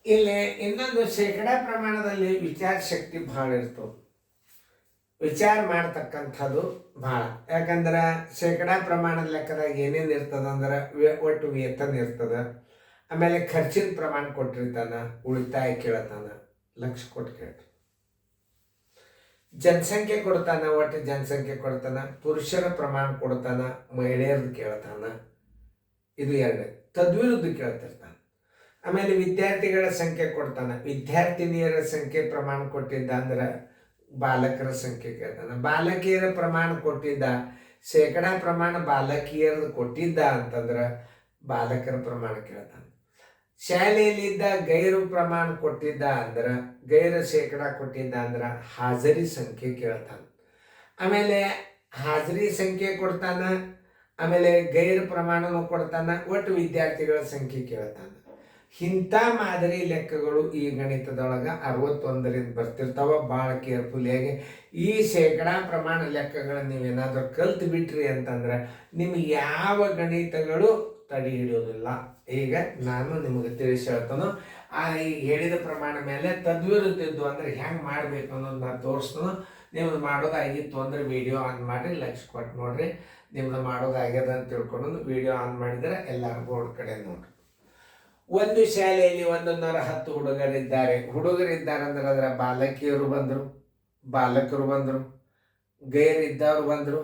ಇಲ್ಲಿ ಇನ್ನೊಂದು ಶೇಕಡಾ ಪ್ರಮಾಣದಲ್ಲಿ ವಿಚಾರ ಶಕ್ತಿ ಭಾಳ ಇರ್ತವೆ. ವಿಚಾರ ಮಾಡ್ತಕ್ಕಂಥದ್ದು ಭಾಳ. ಯಾಕಂದ್ರೆ ಶೇಕಡಾ ಪ್ರಮಾಣದ ಲೆಕ್ಕದಾಗ ಏನೇನು ಇರ್ತದ ಅಂದ್ರೆ ಒಟ್ಟು ವೇತನ ಇರ್ತದ, ಆಮೇಲೆ ಖರ್ಚಿನ ಪ್ರಮಾಣ ಕೊಟ್ಟಿರ್ತಾನ, ಉಳಿತಾಯ ಕೇಳತಾನ, ಲಕ್ಷ ಕೊಟ್ಟು ಕೇಳ್ತಾನ. ಜನಸಂಖ್ಯೆ ಕೊಡ್ತಾನ, ಒಟ್ಟು ಜನಸಂಖ್ಯೆ ಕೊಡ್ತಾನ, ಪುರುಷರ ಪ್ರಮಾಣ ಕೊಡ್ತಾನ, ಮಹಿಳೆಯರದ್ದು ಕೇಳ್ತಾನ. ಇದು ಎರಡು. ತದ್ವಿರುದ್ಧ ಕೇಳ್ತಿರ್ತಾನ. ಆಮೇಲೆ ವಿದ್ಯಾರ್ಥಿಗಳ ಸಂಖ್ಯೆ ಕೊಡ್ತಾನ, ವಿದ್ಯಾರ್ಥಿನಿಯರ ಸಂಖ್ಯೆ ಪ್ರಮಾಣ ಕೊಟ್ಟಿದ್ದ ಅಂದ್ರೆ ಬಾಲಕರ ಸಂಖ್ಯೆ ಕೇಳ್ತಾನ. ಬಾಲಕಿಯರ ಪ್ರಮಾಣ ಕೊಟ್ಟಿದ್ದ, ಶೇಕಡಾ ಪ್ರಮಾಣ ಬಾಲಕಿಯರದು ಕೊಟ್ಟಿದ್ದ ಅಂತಂದ್ರೆ ಬಾಲಕರ ಪ್ರಮಾಣ ಕೇಳ್ತಾನ. ಶಾಲೆಯಲ್ಲಿದ್ದ ಗೈರು ಪ್ರಮಾಣ ಕೊಟ್ಟಿದ್ದ ಅಂದ್ರೆ, ಗೈರ ಶೇಕಡಾ ಕೊಟ್ಟಿದ್ದ ಅಂದ್ರೆ ಹಾಜರಿ ಸಂಖ್ಯೆ ಕೇಳ್ತಾನ. ಆಮೇಲೆ ಹಾಜರಿ ಸಂಖ್ಯೆ ಕೊಡ್ತಾನ, ಆಮೇಲೆ ಗೈರು ಪ್ರಮಾಣನೂ ಕೊಡ್ತಾನ, ಒಟ್ಟು ವಿದ್ಯಾರ್ಥಿಗಳ ಸಂಖ್ಯೆ ಕೇಳ್ತಾನ. ಇಂಥ ಮಾದರಿ ಲೆಕ್ಕಗಳು ಈ ಗಣಿತದೊಳಗೆ 61ರಿಂದ ಬರ್ತಿರ್ತಾವ. ಭಾಳ ಕೇರ್ಫುಲಿಯಾಗಿ ಈ ಶೇಕಡಾ ಪ್ರಮಾಣ ಲೆಕ್ಕಗಳನ್ನು ನೀವೇನಾದರೂ ಕಲ್ತು ಬಿಟ್ರಿ ಅಂತಂದ್ರೆ ನಿಮ್ಗೆ ಯಾವ ಗಣಿತಗಳು ತಡೆ ಹಿಡಿಯೋದಿಲ್ಲ. ಈಗ ನಾನು ನಿಮಗೆ ತಿಳಿಸಿ ಹೇಳ್ತಾನೋ, ಈ ಹೇಳಿದ ಪ್ರಮಾಣ ಮೇಲೆ ತದ್ವಿರುದ್ಧದ್ದು ಅಂದ್ರೆ ಹೆಂಗೆ ಮಾಡಬೇಕು ಅನ್ನೋದು ನಾನು ತೋರಿಸ್ತಾನೋ. ನಿಮ್ದು ಮಾಡೋದಾಗಿತ್ತು ಅಂದ್ರೆ ವಿಡಿಯೋ ಆನ್ ಮಾಡಿ ಲಕ್ಷ ಕೊಟ್ಟು ನೋಡ್ರಿ. ನಿಮ್ದು ಮಾಡೋದಾಗ್ಯದ ಅಂತ ತಿಳ್ಕೊಂಡು ವಿಡಿಯೋ ಆನ್ ಮಾಡಿದ್ರೆ ಎಲ್ಲರೂ ಬೋರ್ಡ್ ಕಡೆ ನೋಡ್ರಿ. ಒಂದು ಶಾಲೆಯಲ್ಲಿ 110 ಹುಡುಗರಿದ್ದಾರೆ. ಹುಡುಗರಿದ್ದಾರೆ ಅಂದ್ರೆ ಅದರ ಬಾಲಕಿಯರು ಬಂದರು, ಬಾಲಕರು ಬಂದರು, ಗೈರಿದ್ದವ್ರು ಬಂದರು,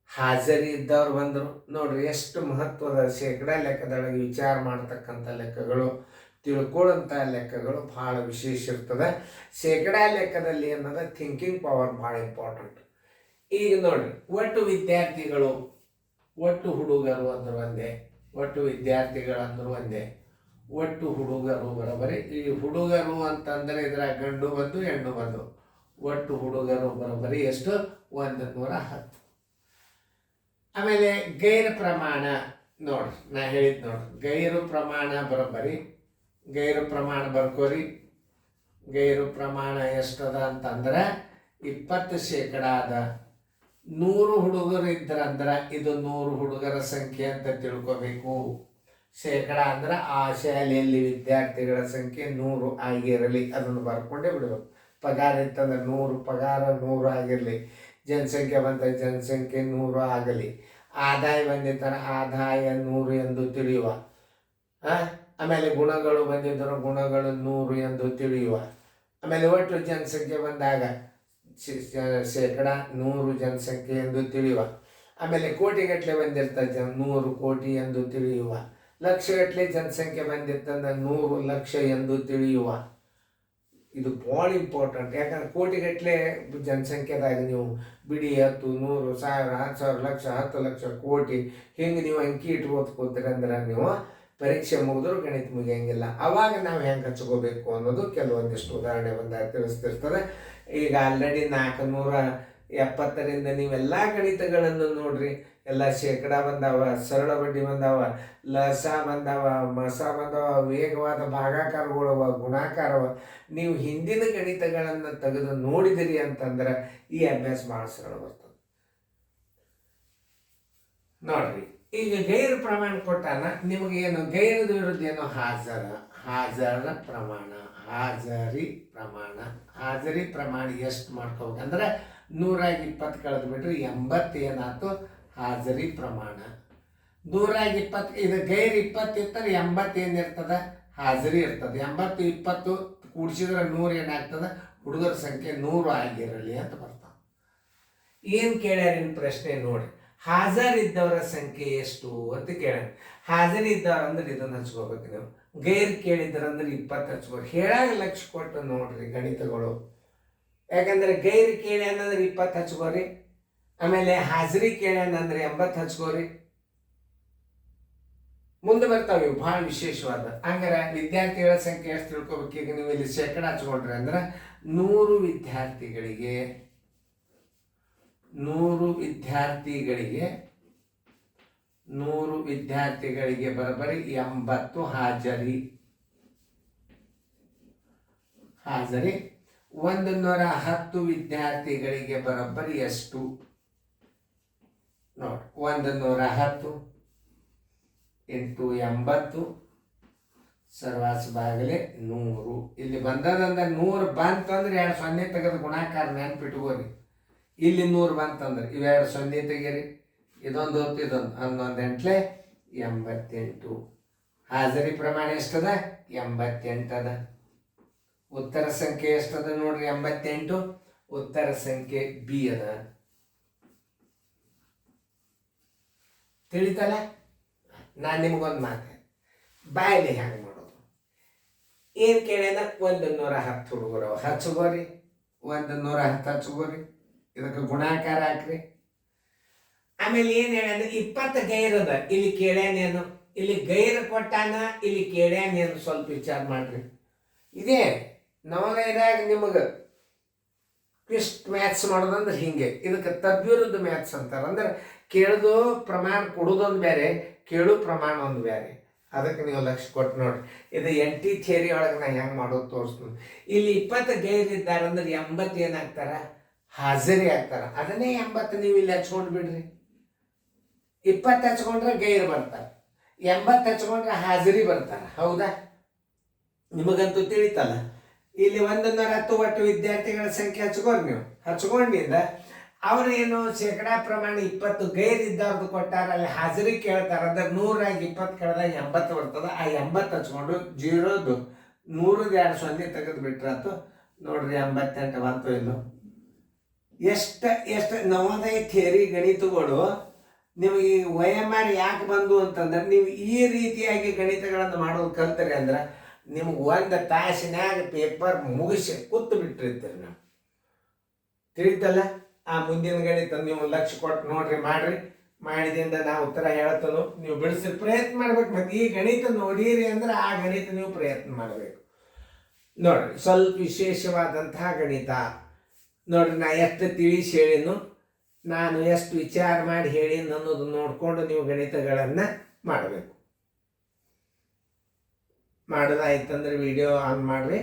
ಹಾಜರಿ ಇದ್ದವ್ರು ಬಂದರು. ನೋಡ್ರಿ ಎಷ್ಟು ಮಹತ್ವದ ಶೇಕಡಾ ಲೆಕ್ಕದೊಳಗೆ ವಿಚಾರ ಮಾಡ್ತಕ್ಕಂಥ ಲೆಕ್ಕಗಳು, ತಿಳ್ಕೊಳ್ಳೋಂಥ ಲೆಕ್ಕಗಳು ಭಾಳ ವಿಶೇಷ ಇರ್ತದೆ. ಶೇಕಡಾ ಲೆಕ್ಕದಲ್ಲಿ ಅನ್ನೋದು ಥಿಂಕಿಂಗ್ ಪವರ್ ಭಾಳ ಇಂಪಾರ್ಟೆಂಟ್. ಈಗ ನೋಡ್ರಿ, ಒಟ್ಟು ವಿದ್ಯಾರ್ಥಿಗಳು, ಒಟ್ಟು ಹುಡುಗರು ಅಂದ್ರು ಒಂದೇ, ಒಟ್ಟು ವಿದ್ಯಾರ್ಥಿಗಳಂದ್ರು ಒಂದೇ, ಒಟ್ಟು ಹುಡುಗರು ಬರೋಬರಿ. ಈ ಹುಡುಗರು ಅಂತಂದರೆ ಇದರ ಗಂಡು ಬಂದು ಹೆಣ್ಣು ಬಂದು, ಒಟ್ಟು ಹುಡುಗರು ಬರೋಬರಿ ಎಷ್ಟು? 110. ಆಮೇಲೆ ಗೈರು ಪ್ರಮಾಣ ನೋಡ್ರಿ, ನಾ ಹೇಳಿದ್ ನೋಡ್ರಿ, ಗೈರು ಪ್ರಮಾಣ ಬರೋಬರಿ. ಗೈರು ಪ್ರಮಾಣ ಬರ್ಕೋರಿ. ಗೈರು ಪ್ರಮಾಣ ಎಷ್ಟದ ಅಂತಂದ್ರೆ 20% ಅದ. 100 ಹುಡುಗರು ಇದ್ರಂದ್ರೆ ಇದು 100 ಹುಡುಗರ ಸಂಖ್ಯೆ ಅಂತ ತಿಳ್ಕೋಬೇಕು. ಶೇಕಡ ಅಂದ್ರೆ ಆ ಶಾಲೆಯಲ್ಲಿ ವಿದ್ಯಾರ್ಥಿಗಳ ಸಂಖ್ಯೆ 100 ಆಗಿರಲಿ, ಅದನ್ನು ಬರ್ಕೊಂಡೇ ಬಿಡಬೇಕು. ಪಗಾರ ಇತ್ತಂದ್ರೆ 100, ಪಗಾರ 100 ಆಗಿರಲಿ. ಜನಸಂಖ್ಯೆ ಬಂದ ಜನಸಂಖ್ಯೆ 100 ಆಗಲಿ. ಆದಾಯ ಬಂದಿರ್ತಾರೆ ಆದಾಯ 100 ಎಂದು ತಿಳಿಯುವ. ಆಮೇಲೆ ಗುಣಗಳು ಬಂದಿದ್ದರು ಗುಣಗಳು 100 ಎಂದು ತಿಳಿಯುವ. ಆಮೇಲೆ ಒಟ್ಟು ಜನಸಂಖ್ಯೆ ಬಂದಾಗ ಶೇಕಡ 100 ಜನಸಂಖ್ಯೆ ಎಂದು ತಿಳಿಯುವ. ಆಮೇಲೆ ಕೋಟಿಗಟ್ಟಲೆ ಬಂದಿರ್ತಾರೆ 100 ಕೋಟಿ ಎಂದು ತಿಳಿಯುವ. ಲಕ್ಷಗಟ್ಟಲೆ ಜನಸಂಖ್ಯೆ ಬಂದಿರ್ತಂದ್ರೆ 100 ಲಕ್ಷ ಎಂದು ತಿಳಿಯುವ. ಇದು ಭಾಳ ಇಂಪಾರ್ಟೆಂಟ್. ಯಾಕಂದ್ರೆ ಕೋಟಿಗಟ್ಟಲೆ ಜನಸಂಖ್ಯೆದಾಗ ನೀವು ಬಿಡಿ 10, 100, 1000, 10,000, ಲಕ್ಷ, 10 ಲಕ್ಷ, ಕೋಟಿ ಹಿಂಗೆ ನೀವು ಅಂಕಿ ಇಟ್ಕೋತ ಕೂತ್ರಿ ಅಂದ್ರೆ ನೀವು ಪರೀಕ್ಷೆ ಮುಗಿದ್ರು ಗಣಿತ ಮುಗಿಯಂಗಿಲ್ಲ. ಅವಾಗ ನಾವು ಹೆಂಗೆ ಹಚ್ಕೋಬೇಕು ಅನ್ನೋದು ಕೆಲವೊಂದಿಷ್ಟು ಉದಾಹರಣೆ ಬಂದಾಗ ತಿಳಿಸ್ತಿರ್ತದೆ. ಈಗ ಆಲ್ರೆಡಿ 470ರಿಂದ ನೀವೆಲ್ಲ ಗಣಿತಗಳನ್ನು ನೋಡ್ರಿ. ಎಲ್ಲ ಶೇಕಡ ಬಂದಾವ, ಸರಳ ಬಡ್ಡಿ ಬಂದಾವ, ಲಸ ಬಂದಾವ, ಮಸ ಬಂದಾವ, ವೇಗವಾದ ಭಾಗಾಕಾರಗಳವ, ಗುಣಾಕಾರವ. ನೀವು ಹಿಂದಿನ ಗಣಿತಗಳನ್ನು ತೆಗೆದು ನೋಡಿದಿರಿ ಅಂತಂದ್ರೆ ಈ ಅಭ್ಯಾಸ ಭಾಳ ಸರಳ ಬರ್ತದೆ ನೋಡ್ರಿ. ಈಗ ಗೈರು ಪ್ರಮಾಣ ಕೊಟ್ಟಾನ ನಿಮಗೆ. ಏನು ಗೈರದ ವಿರುದ್ಧ ಏನು? ಹಾಜರ ಪ್ರಮಾಣ, ಹಾಜರಿ ಪ್ರಮಾಣ. ಹಾಜರಿ ಪ್ರಮಾಣ ಎಷ್ಟು ಮಾಡ್ಕೋಬೇಕಂದ್ರೆ 120 ಕಳೆದು ಬಿಟ್ರೆ 80 ಏನಾಯ್ತು? ಹಾಜರಿ ಪ್ರಮಾಣ. 120 ಇದು ಗೈರ್ 20 ಇರ್ತಾರೆ, 80 ಏನಿರ್ತದೆ? ಹಾಜರಿ ಇರ್ತದೆ. 80, 20 ಕೂಡಿಸಿದ್ರೆ 100 ಏನಾಗ್ತದೆ? ಹುಡುಗರ ಸಂಖ್ಯೆ 100 ಆಗಿರಲಿ ಅಂತ ಬರ್ತಾವೆ. ಏನು ಕೇಳ್ಯಾರಿನ ಪ್ರಶ್ನೆ ನೋಡಿ. ಹಾಜರಿದ್ದವರ ಸಂಖ್ಯೆ ಎಷ್ಟು ಅಂತ ಕೇಳ. ಹಾಜರಿ ಇದ್ದವ್ರ ಅಂದ್ರೆ ಇದನ್ನು ಹಚ್ಕೋಬೇಕು ನೀವು. ಗೈರ್ ಕೇಳಿದ್ರಂದ್ರೆ 20 ಹಚ್ಕೋಬೇಕು. ಹೇಳಾಗ ಲಕ್ಷ ಕೊಟ್ಟು ನೋಡ್ರಿ ಗಣಿತಗಳು. ಯಾಕಂದ್ರೆ ಗೈರ್ ಕೇಳಿ ಅನ್ನಂದ್ರೆ 20 ಹಚ್ಕೋರಿ. ಆಮೇಲೆ ಹಾಜರಿ ಕೇಳಿ ಅನ್ನಂದ್ರೆ 80 ಹಚ್ಕೋರಿ. ಮುಂದೆ ಬರ್ತಾವೆ ಇವು ಭಾಳ ವಿಶೇಷವಾದ. ಹಂಗಾರೆ ವಿದ್ಯಾರ್ಥಿಗಳ ಸಂಖ್ಯೆ ಎಷ್ಟು ತಿಳ್ಕೊಬೇಕು. ಈಗ ನೀವು ಇಲ್ಲಿ ಶೇಕಡ ಹಚ್ಕೊಂಡ್ರಿ ಅಂದ್ರೆ 100 ವಿದ್ಯಾರ್ಥಿಗಳಿಗೆ ಬರೋಬ್ಬರಿ 80 ಹಾಜರಿ. 110 ವಿದ್ಯಾರ್ಥಿಗಳಿಗೆ ಬರೋಬ್ಬರಿ ಎಷ್ಟು ನೋಡಿ? 110 × 80 ಸರ್ವಾಸ ಬಾಗಲೆ 100. ಇಲ್ಲಿ ಬಂದದಂದ್ರೆ 100 ಬಂತಂದ್ರೆ 2 ಸೊನ್ನೆ ತೆಗೆದು ಗುಣಾಕಾರ ನೆನ್ಪಿಟ್ಕೋರಿ. ಇಲ್ಲಿ 100 ಬಂತಂದ್ರೆ ಇವೆರಡು ಸೊನ್ನೆ ತೆಗೀರಿ, ಇದೊಂದು ಹೊತ್ತು ಇದೊಂದು 11 88. ಹಾಜರಿ ಪ್ರಮಾಣ ಎಷ್ಟದ? 88 ಅದ. ಉತ್ತರ ಸಂಖ್ಯೆ ಎಷ್ಟದ ನೋಡ್ರಿ? 88. ಉತ್ತರ ಸಂಖ್ಯೆ ಬಿ ಅದ. ತಿಳಿತಲ್ಲ? ನಾನು ನಿಮಗೊಂದು ಮಾತು ಬಾಯಲ್ಲಿ ಹೆಂಗೆ ಮಾಡೋದು ಏನು ಕೇಳ್ಯಾನ? 110 ಹುಡುಗರು ಹಚ್ಕೋರಿ, 110 ಹಚ್ಕೋರಿ, ಇದಕ್ಕೆ ಗುಣಾಕಾರ ಹಾಕ್ರಿ. ಆಮೇಲೆ ಏನು ಹೇಳ್ಯಾನ? 20 ಗೈರದ ಇಲ್ಲಿ ಕೇಳ್ಯಾನೇನು? ಇಲ್ಲಿ ಗೈರು ಕೊಟ್ಟಾನ, ಇಲ್ಲಿ ಕೇಳ್ಯಾನೇನು? ಸ್ವಲ್ಪ ವಿಚಾರ ಮಾಡ್ರಿ. ಇದೇ ನವೋದಯದಾಗ ನಿಮಗೆ ಕ್ವಿಸ್ಟ್ ಮ್ಯಾಥ್ಸ್ ಮಾಡೋದಂದ್ರೆ ಹಿಂಗೆ. ಇದಕ್ಕೆ ತದ್ವಿರುದ್ಧ ಮ್ಯಾಥ್ಸ್ ಅಂತಾರೆ. ಅಂದ್ರೆ ಕೇಳೋದು ಪ್ರಮಾಣ ಕೊಡೋದೊಂದು ಬೇರೆ, ಕೇಳು ಪ್ರಮಾಣ ಒಂದು ಬೇರೆ. ಅದಕ್ಕೆ ನೀವು ಲಕ್ಷ್ಯ ಕೊಟ್ಟು ನೋಡ್ರಿ. ಇದು NT ಥಿಯರಿ ಒಳಗೆ ನಾ ಹೆಂಗೆ ಮಾಡೋದು ತೋರಿಸ್ತೀನಿ. ಇಲ್ಲಿ 20 ಗೈರಿದ್ದಾರೆ ಅಂದ್ರೆ 80 ಏನಾಗ್ತಾರ? ಹಾಜರಿ ಆಗ್ತಾರ. ಅದನ್ನೇ 80 ನೀವು ಇಲ್ಲಿ ಹಚ್ಕೊಂಡು ಬಿಡ್ರಿ. 20 ಹಚ್ಕೊಂಡ್ರೆ ಗೈರು ಬರ್ತಾರೆ, 80 ಹಚ್ಕೊಂಡ್ರೆ ಹಾಜರಿ ಬರ್ತಾರೆ. ಹೌದಾ? ನಿಮಗಂತೂ ತಿಳಿತಲ್ಲ. ಇಲ್ಲಿ 110 ಒಟ್ಟು ವಿದ್ಯಾರ್ಥಿಗಳ ಸಂಖ್ಯೆ ಹಚ್ಕೋರಿ. ನೀವು ಹಚ್ಕೊಂಡಿಂದ ಅವ್ರೇನು ಶೇಕಡಾ ಪ್ರಮಾಣ 20 ಗೈರಿದ್ದವ್ರದ್ದು ಕೊಟ್ಟಾರ, ಅಲ್ಲಿ ಹಾಜರಿ ಕೇಳ್ತಾರ. ಅಂದ್ರೆ 100 20 ಕಳೆದಾಗ 80 ಬರ್ತದ. ಆ 80 ಹಚ್ಕೊಂಡು 0ದು 100ದು 2 ಸೊನ್ನೆ ತೆಗೆದು ಬಿಟ್ರಾತು. ನೋಡ್ರಿ 88 ಬಂತು. ಇನ್ನು ಎಷ್ಟು ನವೋದಯ ಥಿಯರಿ ಗಣಿತಗಳು ನಿಮಗೆ OMR ಯಾಕೆ ಬಂದು ಅಂತಂದ್ರೆ ನೀವು ಈ ರೀತಿಯಾಗಿ ಗಣಿತಗಳನ್ನು ಮಾಡೋದು ಕಲ್ತರಿ ಅಂದ್ರೆ ನಿಮ್ಗೆ 1 ತಾಸಿನಾಗ ಪೇಪರ್ ಮುಗಿಸಿ ಕೂತು ಬಿಟ್ಟಿರ್ತೀರಿ. ನಾವು ತಿಳಿತಲ್ಲ? ಆ ಮುಂದಿನ ಗಣಿತ ನೀವು ಲಕ್ಷ್ಯ ಕೊಟ್ಟು ನೋಡ್ರಿ, ಮಾಡ್ರಿ. ಮಾಡಿದಿಂದ ನಾವು ಉತ್ತರ ಹೇಳ್ತನೋ ನೀವು ಬಿಡಿಸಿ ಪ್ರಯತ್ನ ಮಾಡ್ಬೇಕು. ಮತ್ತು ಈ ಗಣಿತ ನೋಡಿರಿ ಅಂದ್ರೆ ಆ ಗಣಿತ ನೀವು ಪ್ರಯತ್ನ ಮಾಡಬೇಕು. ನೋಡ್ರಿ, ಸ್ವಲ್ಪ ವಿಶೇಷವಾದಂತಹ ಗಣಿತ ನೋಡ್ರಿ. ನಾ ಎಷ್ಟು ತಿಳಿಸಿ ಹೇಳಿನು, ನಾನು ಎಷ್ಟು ವಿಚಾರ ಮಾಡಿ ಹೇಳಿ ಅನ್ನೋದು ನೋಡಿಕೊಂಡು ನೀವು ಗಣಿತಗಳನ್ನು ಮಾಡಬೇಕು. ಮಾಡೋದಾಯ್ತಂದ್ರೆ ವಿಡಿಯೋ ಆನ್ ಮಾಡ್ರಿ.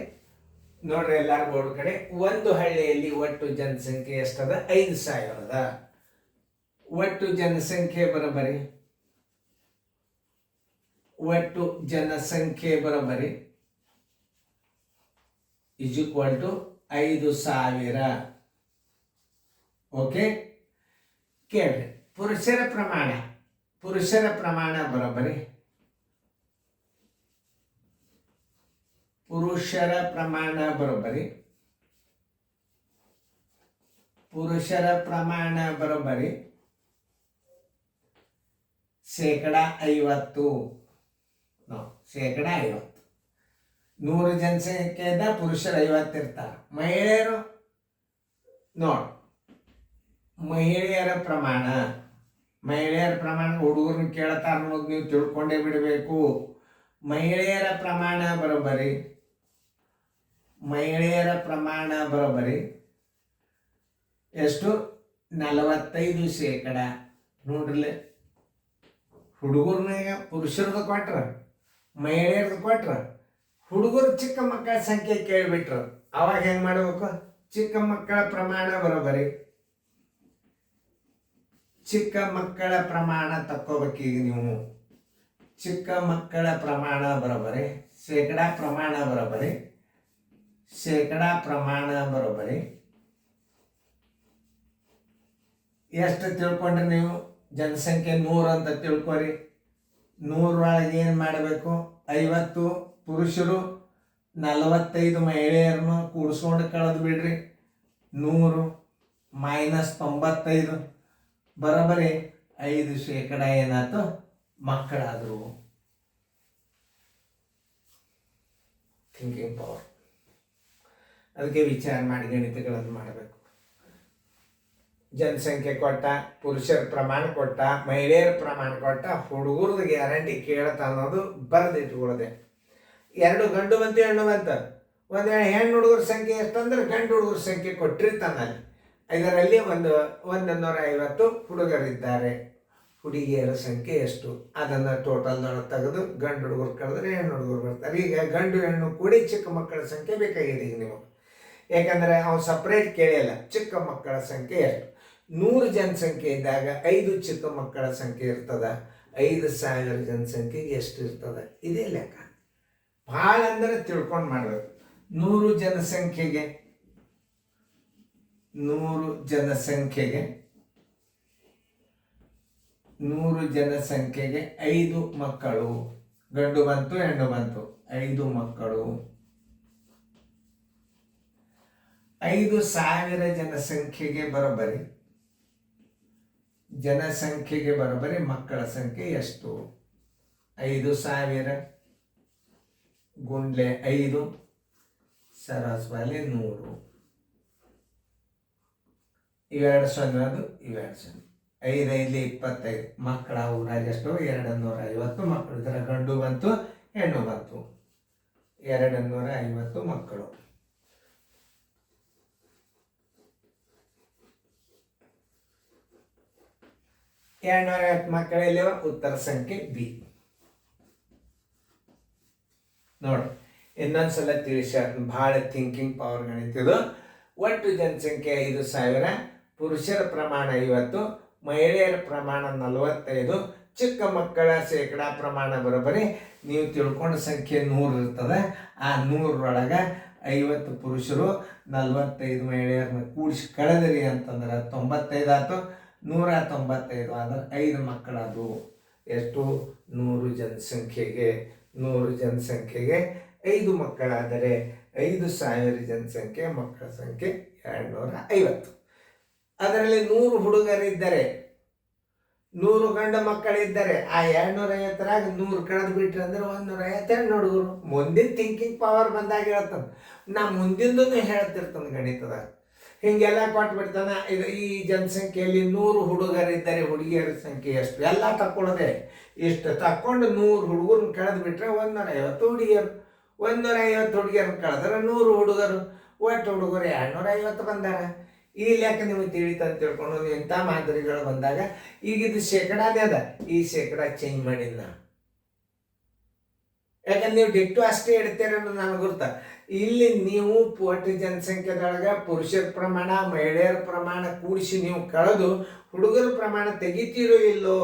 ನೋಡ್ರಿ ಎಲ್ಲಾರು ಬೋರ್ಡ್ ಕಡೆ. ಒಂದು ಹಳ್ಳಿಯಲ್ಲಿ ಒಟ್ಟು ಜನಸಂಖ್ಯೆ ಎಷ್ಟದ? 5000 ಅದ. ಒಟ್ಟು ಜನಸಂಖ್ಯೆ ಬರೋಬರಿ, ಒಟ್ಟು ಜನಸಂಖ್ಯೆ ಬರೋಬರಿ ಇಸ್ ಈಕ್ವಲ್ ಟು 5000. ಓಕೆ, ಕೇಳ್ರಿ. ಪುರುಷರ ಪ್ರಮಾಣ ಬರೋಬರಿ, ಪುರುಷರ ಪ್ರಮಾಣ ಬರೋಬರಿ, ಪುರುಷರ ಪ್ರಮಾಣ ಬರೋಬರಿ ಶೇಕಡ 50. ಶೇಕಡ 50. 100 ಜನಸಂಖ್ಯೆದ ಪುರುಷರು 50 ಇರ್ತಾರೆ. ಮಹಿಳೆಯರು ನೋಡಿ, ಮಹಿಳೆಯರ ಪ್ರಮಾಣ ಹುಡುಗರನ್ನ ಕೇಳ್ತಾರ ಅನ್ನೋದು ನೀವು ತಿಳ್ಕೊಂಡೇ ಬಿಡಬೇಕು. ಮಹಿಳೆಯರ ಪ್ರಮಾಣ ಬರೋಬರಿ, ಮಹಿಳೆಯರ ಪ್ರಮಾಣ ಬರೋಬರಿ ಎಷ್ಟು? 45%. ನೋಡ್ರಲ್ಲ, ಹುಡುಗರ್ನಾಗ ಪುರುಷರದು ಕೊಟ್ರ, ಮಹಿಳೆಯರದು ಕೊಟ್ರ, ಹುಡುಗರು ಚಿಕ್ಕ ಮಕ್ಕಳ ಸಂಖ್ಯೆ ಕೇಳಿಬಿಟ್ರು. ಅವಾಗ ಹೆಂಗೆ ಮಾಡಬೇಕು? ಚಿಕ್ಕ ಮಕ್ಕಳ ಪ್ರಮಾಣ ಬರೋಬರಿ, ಚಿಕ್ಕ ಮಕ್ಕಳ ಪ್ರಮಾಣ ತಕ್ಕೋಬೇಕೀಗ ನೀವು. ಚಿಕ್ಕ ಮಕ್ಕಳ ಪ್ರಮಾಣ ಬರೋಬರಿ, ಶೇಕಡಾ ಪ್ರಮಾಣ ಬರೋಬರಿ, ಶೇಕಡಾ ಪ್ರಮಾಣ ಬರೋಬರಿ ಎಷ್ಟು ತಿಳ್ಕೊಂಡ್ರೆ ನೀವು? ಜನಸಂಖ್ಯೆ 100 ಅಂತ ತಿಳ್ಕೊರಿ. 100 ಒಳಗೆ ಏನು ಮಾಡಬೇಕು? 50 ಪುರುಷರು 45 ಮಹಿಳೆಯರನ್ನು ಕೂಡಿಸ್ಕೊಂಡು ಕಳೆದು ಬಿಡ್ರಿ. 100 - 95 ಬರೋಬರಿ 5% ಏನಾಯ್ತು? ಮಕ್ಕಳಾದರು. Thinking power. ಅದಕ್ಕೆ ವಿಚಾರ ಮಾಡಿ ಗಣಿತಗಳನ್ನು ಮಾಡಬೇಕು. ಜನಸಂಖ್ಯೆ ಕೊಟ್ಟ, ಪುರುಷರ ಪ್ರಮಾಣ ಕೊಟ್ಟ, ಮಹಿಳೆಯರ ಪ್ರಮಾಣ ಕೊಟ್ಟ, ಹುಡುಗರದು ಗ್ಯಾರಂಟಿ ಕೇಳ್ತ ಅನ್ನೋದು ಬರೆದಿಟ್ಕೊಳ್ಳೋದೆ. 2 ಗಂಡು ಬಂತು, ಹೆಣ್ಣು ಬಂತ. ಒಂದು ಹೆಣ್ಣು ಹುಡುಗರ ಸಂಖ್ಯೆ ಎಷ್ಟಂದ್ರೆ ಗಂಡು ಹುಡುಗರ ಸಂಖ್ಯೆ ಕೊಟ್ಟಿರ್ತಾನಲ್ಲಿ. ಇದರಲ್ಲಿ 150 ಹುಡುಗರಿದ್ದಾರೆ. ಹುಡುಗಿಯರ ಸಂಖ್ಯೆ ಎಷ್ಟು ಅದನ್ನು ಟೋಟಲ್ದೊಳಗೆ ತೆಗೆದು ಗಂಡು ಹುಡುಗರು ಕಳೆದ್ರೆ ಹೆಣ್ಣು ಹುಡುಗರು ಬರ್ತಾರೆ. ಈಗ ಗಂಡು ಹೆಣ್ಣು ಕೂಡಿ ಚಿಕ್ಕ ಮಕ್ಕಳ ಸಂಖ್ಯೆ ಬೇಕಾಗಿದೆ ಈಗ ನಿಮಗೆ. ಯಾಕಂದರೆ ಅವ್ನು ಸಪ್ರೇಟ್ ಕೇಳಿಲ್ಲ. ಚಿಕ್ಕ ಮಕ್ಕಳ ಸಂಖ್ಯೆ ಎಷ್ಟು? 100 ಜನಸಂಖ್ಯೆ ಇದ್ದಾಗ 5 ಚಿಕ್ಕ ಮಕ್ಕಳ ಸಂಖ್ಯೆ ಇರ್ತದ. 5000 ಜನಸಂಖ್ಯೆಗೆ ಎಷ್ಟು ಇರ್ತದೆ? ಇದೇ ಲೆಕ್ಕ. ಭಾಳ ಅಂದರೆ ತಿಳ್ಕೊಂಡು ಮಾಡಬೇಕು. 100 ಜನಸಂಖ್ಯೆಗೆ 5 ಮಕ್ಕಳು, ಗಂಡು ಬಂತು ಹೆಣ್ಣು ಬಂತು, 5 ಮಕ್ಕಳು. 5,000 ಜನಸಂಖ್ಯೆಗೆ ಬರೋಬ್ಬರಿ ಮಕ್ಕಳ ಸಂಖ್ಯೆ ಎಷ್ಟು? 5,000 ಗುಂಡ್ಲೆ 5 ಸರಾಸರಿ 100. ಇವೆರಡು ಸೊನ್ನೆ, ಅದು ಇವೆರಡು ಸೊನ್ನೆ, 5 5 25 ಮಕ್ಕಳ ಊರಾಗ ಎಷ್ಟು? 250 ಮಕ್ಕಳು. ಇದರ ಗಂಡು ಬಂತು ಹೆಣ್ಣು ಬಂತು, 250 ಮಕ್ಕಳು. 250 ಮಕ್ಕಳಲ್ಲಿವ ಉತ್ತರ ಸಂಖ್ಯೆ ಬಿ. ನೋಡಿ ಇನ್ನೊಂದ್ಸಲ ತಿಳಿಸ, ಭಾಳ ಥಿಂಕಿಂಗ್ ಪವರ್ ಗಣಿತಿದ್ದು. ಒಟ್ಟು ಜನಸಂಖ್ಯೆ 5,000, ಪುರುಷರ ಪ್ರಮಾಣ 50, ಮಹಿಳೆಯರ ಪ್ರಮಾಣ 45, ಚಿಕ್ಕ ಮಕ್ಕಳ ಶೇಕಡಾ ಪ್ರಮಾಣ ಬರೋಬ್ಬರಿ ನೀವು ತಿಳ್ಕೊಂಡ ಸಂಖ್ಯೆ 100 ಇರ್ತದೆ. ಆ 100ರೊಳಗೆ 50 ಪುರುಷರು 45 ಮಹಿಳೆಯರನ್ನ ಕೂಡಿಸಿ ಕಳೆದ್ರಿ ಅಂತಂದ್ರೆ 95 ಆಯ್ತು. 195 ಆದರೆ 5 ಮಕ್ಕಳದು. ಎಷ್ಟು? 100 ಜನಸಂಖ್ಯೆಗೆ 5 ಮಕ್ಕಳಾದರೆ 5,000 ಜನಸಂಖ್ಯೆ, ಮಕ್ಕಳ ಸಂಖ್ಯೆ 250. ಅದರಲ್ಲಿ 100 ಹುಡುಗರಿದ್ದರೆ, 100 ಗಂಡು ಮಕ್ಕಳಿದ್ದರೆ ಆ 250ರಾಗ 100 ಕಳೆದು ಬಿಟ್ರಿ ಅಂದ್ರೆ 152 ಹುಡುಗರು. ಮುಂದಿನ ಥಿಂಕಿಂಗ್ ಪವರ್ ಬಂದಾಗ ಹೇಳ್ತಾನೆ, ನಾ ಮುಂದಿಂದೂ ಹೇಳ್ತಿರ್ತಾನೆ ಗಣಿತದಾಗ. ಹೀಗೆಲ್ಲ ಕೊಟ್ಬಿಡ್ತಾನೆ. ಇದು ಈ ಜನಸಂಖ್ಯೆಯಲ್ಲಿ 100 ಹುಡುಗರಿದ್ದರೆ ಹುಡುಗಿಯರ ಸಂಖ್ಯೆ ಎಷ್ಟು? ಎಲ್ಲ ತಕ್ಕೊಳ್ಳೋದೆ. ಇಷ್ಟು ತಕ್ಕೊಂಡು 100 ಹುಡುಗರನ್ನ ಕಳೆದು ಬಿಟ್ರೆ 150 ಹುಡುಗಿಯರು. 150 ಹುಡುಗಿಯರನ್ನ ಕಳೆದ್ರೆ 100 ಹುಡುಗರು. ಒಟ್ಟು ಹುಡುಗರು 250 ಬಂದಾರ. ಈ ಲೆಕ್ಕ ನಿಮಗೆ ತಿಳಿತಂತ ತಿಳ್ಕೊಂಡು ಇಂಥ ಮಾದರಿಗಳು ಬಂದಾಗ ಈಗ ಇದು ಶೇಕಡಾನೇ ಅದ, ಈ ಶೇಕಡಾ ಚೇಂಜ್ ಮಾಡಿಲ್ಲ. ಯಾಕಂದ್ರೆ ನೀವು ಡಿಕ್ಟು ಅಷ್ಟೇ ಇಡ್ತೀರ ಅನ್ನೋದು ನನಗೆ ಗೊತ್ತಾ. ಇಲ್ಲಿ ನೀವು ಒಟ್ಟು ಜನಸಂಖ್ಯೆದೊಳಗೆ ಪುರುಷರ ಪ್ರಮಾಣ ಮಹಿಳೆಯರ ಪ್ರಮಾಣ ಕೂಡಿಸಿ ನೀವು ಕಳೆದು ಹುಡುಗರ ಪ್ರಮಾಣ ತೆಗಿತೀರೋ ಇಲ್ಲೋ,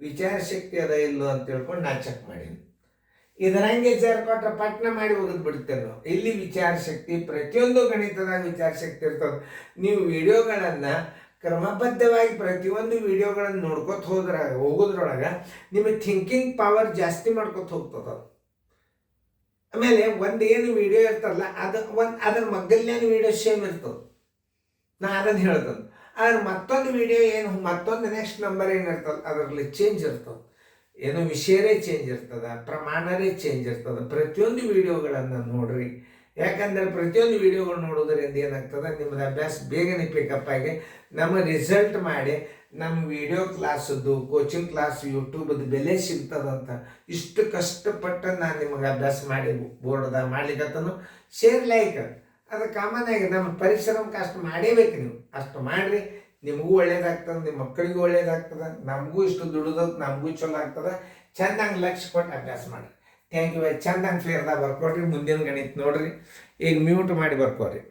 ವಿಚಾರ ಶಕ್ತಿ ಅದ ಇಲ್ಲೋ ಅಂತ ತಿಳ್ಕೊಂಡು ನಾ ಚೆಕ್ ಮಾಡೀನಿ. ಇದರಂಗೆ ಕೊಟ್ಟರೆ ಪಟ್ನ ಮಾಡಿ ಹೋಗೋದು ಬಿಡ್ತೇವೆ ನಾವು. ಇಲ್ಲಿ ವಿಚಾರ ಶಕ್ತಿ, ಪ್ರತಿಯೊಂದು ಗಣಿತದಾಗ ವಿಚಾರ ಶಕ್ತಿ ಇರ್ತದೆ. ನೀವು ವಿಡಿಯೋಗಳನ್ನು ಕ್ರಮಬದ್ಧವಾಗಿ ಪ್ರತಿಯೊಂದು ವಿಡಿಯೋಗಳನ್ನು ನೋಡ್ಕೊತ ಹೋಗೋದ್ರೊಳಗೆ ನಿಮಗೆ ಥಿಂಕಿಂಗ್ ಪವರ್ ಜಾಸ್ತಿ ಮಾಡ್ಕೊತ ಹೋಗ್ತದೆ. ಆಮೇಲೆ ಏನು ವಿಡಿಯೋ ಇರ್ತಲ್ಲ ಅದ್ರ ಮಗ್ಗಲ್ಲೇನು ವಿಡಿಯೋ ಸೇಮ್ ಇರ್ತದೆ. ನಾ ಅದನ್ನು ಹೇಳ್ತೇನೆ. ಆದ್ರೆ ಮತ್ತೊಂದು ವಿಡಿಯೋ ಮತ್ತೊಂದು ನೆಕ್ಸ್ಟ್ ನಂಬರ್ ಏನಿರ್ತದೆ ಅದರಲ್ಲಿ ಚೇಂಜ್ ಇರ್ತದೆ. ಏನೋ ವಿಷಯರೇ ಚೇಂಜ್ ಇರ್ತದೆ, ಪ್ರಮಾಣರೇ ಚೇಂಜ್ ಇರ್ತದೆ. ಪ್ರತಿಯೊಂದು ವಿಡಿಯೋಗಳನ್ನು ನೋಡ್ರಿ. ಯಾಕಂದರೆ ಪ್ರತಿಯೊಂದು ವಿಡಿಯೋಗಳು ನೋಡೋದ್ರಿಂದ ಏನಾಗ್ತದೆ, ನಿಮ್ಮದು ಅಭ್ಯಾಸ ಬೇಗನೆ ಪಿಕಪ್ ಆಗಿ ನಮ್ಮ ರಿಸಲ್ಟ್ ಮಾಡಿ ನಮ್ಮ ವಿಡಿಯೋ ಕ್ಲಾಸದ್ದು ಕೋಚಿಂಗ್ ಕ್ಲಾಸ್ ಯೂಟ್ಯೂಬದ್ದು ಬೆಲೆ ಸಿಗ್ತದಂತ ಇಷ್ಟು ಕಷ್ಟಪಟ್ಟು ನಾನು ನಿಮಗೆ ಅಭ್ಯಾಸ ಮಾಡಿ ಬೋರ್ಡ್ದಾಗ ಮಾಡ್ಲಿಕ್ಕತ್ತನು. ಶೇರ್ ಲೈಕ್ ಅದು ಕಾಮನ್ ಆಗಿ ನಮ್ಮ ಪರಿಶ್ರಮಕ್ಕೆ ಅಷ್ಟು ಮಾಡೇಬೇಕು. ನೀವು ಅಷ್ಟು ಮಾಡಿರಿ, ನಿಮಗೂ ಒಳ್ಳೇದಾಗ್ತದೆ, ನಿಮ್ಮ ಮಕ್ಕಳಿಗೂ ಒಳ್ಳೇದಾಗ್ತದೆ, ನಮಗೂ ಇಷ್ಟು ದುಡಿದಕ್ಕೆ ನಮಗೂ ಚಲೋ ಆಗ್ತದೆ. ಚೆಂದಂಗೆ ಲಕ್ಷ್ಯ ಕೊಟ್ಟು ಅಭ್ಯಾಸ ಮಾಡಿರಿ. Thank you. ಚೆಂದಂಗೆ ಕ್ಲಿಯರ್ದಾಗ ಬರ್ಕೊಡ್ರಿ. ಮುಂದಿನ ಗಣಿತ ನೋಡ್ರಿ. ಈಗ ಮ್ಯೂಟ್ ಮಾಡಿ ಬರ್ಕೋರಿ.